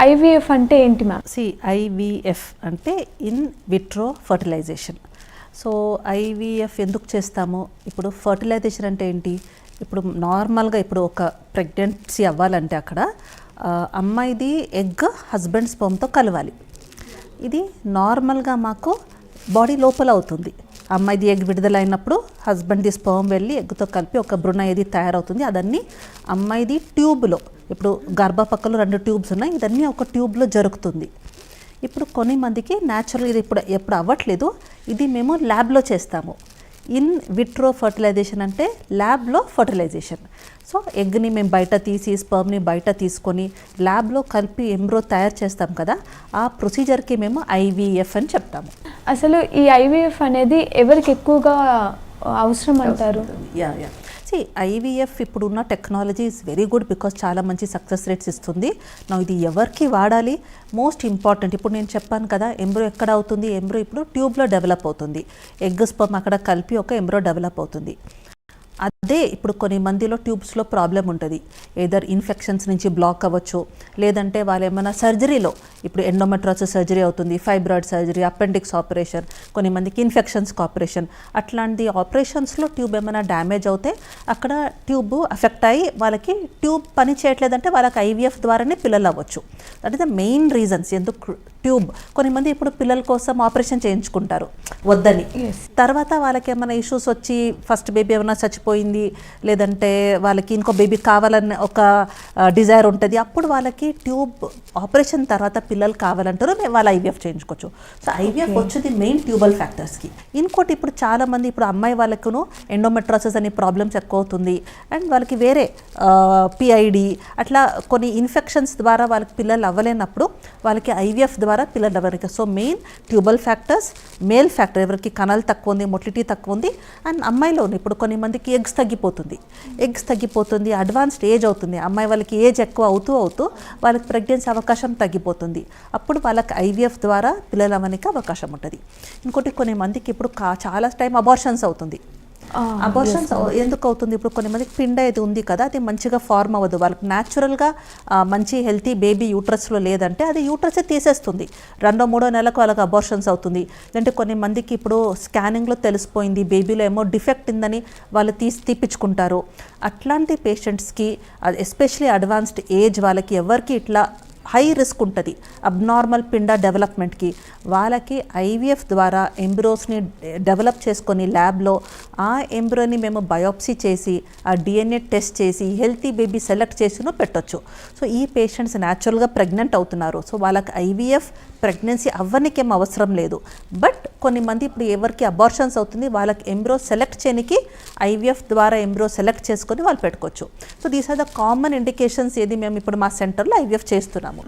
IVF అంటే ఏంటి ma'am? IVF అంటే in vitro fertilisation. So IVF ఎందుకు చేస్తాము? ఇప్పుడు ఫర్టిలైజేషన్ అంటే ఏంటి? ఇప్పుడు నార్మల్గా ఇప్పుడు ఒక ప్రెగ్నెన్సీ అవ్వాలంటే అక్కడ అమ్మాయిది ఎగ్ హస్బెండ్ స్పర్మ్తో కలవాలి. ఇది నార్మల్గా మాకు బాడీ లోపల అవుతుంది. అమ్మాయిది ఎగ్ విడుదలైనప్పుడు హస్బెండ్ది స్పర్మ్ వెళ్ళి ఎగ్తో కలిపి ఒక భ్రూణ ఏది తయారవుతుంది. అదన్నీ అమ్మాయిది ట్యూబ్లో, ఇప్పుడు గర్భపక్కలో 2 ట్యూబ్స్ ఉన్నాయి, ఇదన్నీ ఒక ట్యూబ్లో జరుగుతుంది. ఇప్పుడు కొన్ని మందికి న్యాచురల్ ఇది ఎప్పుడు అవ్వట్లేదు. ఇది మేము ల్యాబ్లో చేస్తాము. ఇన్ విట్రో ఫర్టిలైజేషన్ అంటే ల్యాబ్లో ఫర్టిలైజేషన్. సో ఎగ్ని మేము బయట తీసి స్పర్మ్ని బయట తీసుకొని ల్యాబ్లో కలిపి ఎంబ్రో తయారు చేస్తాం కదా, ఆ ప్రొసీజర్కి మేము ఐవీఎఫ్ అని చెప్తాము. అసలు ఈ ఐవీఎఫ్ అనేది ఎవరికి ఎక్కువగా అవసరం అంటారు? ఐవీఎఫ్ ఇప్పుడున్న technology is very good because చాలా మంచి సక్సెస్ రేట్స్ ఇస్తుంది. ఇది ఎవరికి వాడాలి? మోస్ట్ ఇంపార్టెంట్, ఇప్పుడు నేను చెప్పాను కదా, ఎంబ్రో ఎక్కడ అవుతుంది? ఎంబ్రో ఇప్పుడు ట్యూబ్లో డెవలప్ అవుతుంది. ఎగ్ స్పర్మ్ అక్కడ కలిపి ఒక ఎంబ్రో డెవలప్ అవుతుంది. అదే ఇప్పుడు కొన్ని మందిలో ట్యూబ్స్లో ప్రాబ్లం ఉంటుంది. ఏదర్ ఇన్ఫెక్షన్స్ నుంచి బ్లాక్ అవ్వచ్చు, లేదంటే వాళ్ళు ఏమైనా సర్జరీలో, ఇప్పుడు ఎండోమెట్రాసిస్ సర్జరీ అవుతుంది, ఫైబ్రాయిడ్ సర్జరీ, అపెండిక్స్ ఆపరేషన్, కొన్ని మందికి ఇన్ఫెక్షన్స్కి ఆపరేషన్, అట్లాంటి ఆపరేషన్స్లో ట్యూబ్ ఏమైనా డ్యామేజ్ అవుతే అక్కడ ట్యూబ్ ఎఫెక్ట్ అయ్యి వాళ్ళకి ట్యూబ్ పని చేయట్లేదంటే వాళ్ళకి ఐవీఎఫ్ ద్వారానే పిల్లలు అవ్వచ్చు. That is the main reasons ఎందుకు ట్యూబ్. కొన్ని మంది ఇప్పుడు పిల్లల కోసం ఆపరేషన్ చేయించుకుంటారు వద్దని, తర్వాత వాళ్ళకి ఏమైనా ఇష్యూస్ వచ్చి ఫస్ట్ బేబీ ఏమైనా చచ్చిపోయింది, లేదంటే వాళ్ళకి ఇంకో బేబీ కావాలని ఒక డిజైర్ ఉంటుంది, అప్పుడు వాళ్ళకి ట్యూబ్ ఆపరేషన్ తర్వాత పిల్లలు కావాలంటారు, వాళ్ళు ఐవీఎఫ్ చేయించుకోవచ్చు. సో ఐవీఎఫ్ వచ్చేది మెయిన్ ట్యూబల్ ఫ్యాక్టర్స్కి. ఇంకోటి ఇప్పుడు చాలామంది ఇప్పుడు అమ్మాయి వాళ్ళకును ఎండోమెట్రాసిస్ అనే ప్రాబ్లమ్స్ ఎక్కువ అవుతుంది, అండ్ వాళ్ళకి వేరే పిఐడి అట్లా కొన్ని ఇన్ఫెక్షన్స్ ద్వారా వాళ్ళకి పిల్లలు అవ్వలేనప్పుడు వాళ్ళకి ఐవీఎఫ్ ద్వారా పిల్లలు అవ్వడానికి. So main tubal factors, male factor ఎవరికి కణాలు తక్కువ ఉంది, మొటిలిటీ తక్కువ ఉంది, అండ్ అమ్మాయిలో ఇప్పుడు కొన్ని మందికి ఎగ్స్ తగ్గిపోతుంది, అడ్వాన్స్డ్ ఏజ్ అవుతుంది, అమ్మాయి వాళ్ళకి ఏజ్ ఎక్కువ అవుతూ వాళ్ళకి ప్రెగ్నెన్సీ అవకాశం తగ్గిపోతుంది. అప్పుడు వాళ్ళకి ఐవీఎఫ్ ద్వారా పిల్లలు అవ్వడానికి అవకాశం ఉంటుంది. ఇంకోటి కొన్ని మందికి ఇప్పుడు చాలా టైం అబార్షన్స్ అవుతుంది. అబార్షన్స్ ఎందుకు అవుతుంది? ఇప్పుడు కొన్ని మందికి పిండ ఇది ఉంది కదా, అది మంచిగా ఫార్మ్ అవ్వదు, వాళ్ళకి న్యాచురల్గా మంచి హెల్తీ బేబీ యూట్రస్లో లేదంటే అది యూట్రసే తీసేస్తుంది. 2-3 నెలలకు వాళ్ళకి అబార్షన్స్ అవుతుంది. లేదంటే కొన్ని మందికి ఇప్పుడు స్కానింగ్లో తెలిసిపోయింది బేబీలో ఏమో డిఫెక్ట్ ఉందని వాళ్ళు తీపించుకుంటారు. అట్లాంటి పేషెంట్స్కి ఎస్పెషలీ అడ్వాన్స్డ్ ఏజ్ వాళ్ళకి ఎవరికి ఇట్లా హై రిస్క్ ఉంటుంది అబ్నార్మల్ పిండ డెవలప్మెంట్కి, వాళ్ళకి ఐవీఎఫ్ ద్వారా ఎంబ్రోస్ని డెవలప్ చేసుకొని ల్యాబ్లో ఆ ఎంబ్రోని మేము బయోప్సీ చేసి ఆ డిఎన్ఏ టెస్ట్ చేసి హెల్తీ బేబీ సెలెక్ట్ చేసినో పెట్టొచ్చు. సో ఈ పేషెంట్స్ న్యాచురల్గా ప్రెగ్నెంట్ అవుతున్నారు. సో వాళ్ళకి ఐవీఎఫ్ ప్రెగ్నెన్సీ అవ్వనికేం అవసరం లేదు. బట్ కొన్ని మంది ఇప్పుడు ఎవరికి అబార్షన్స్ అవుతుంది వాళ్ళకి ఎంబ్రో సెలెక్ట్ చేయడానికి ఐవీఎఫ్ ద్వారా ఎంబ్రో సెలెక్ట్ చేసుకొని వాళ్ళు పెట్టుకోవచ్చు. So these are the common indications ఏది మేము ఇప్పుడు మా సెంటర్లో ఐవీఎఫ్ చేస్తున్నాము.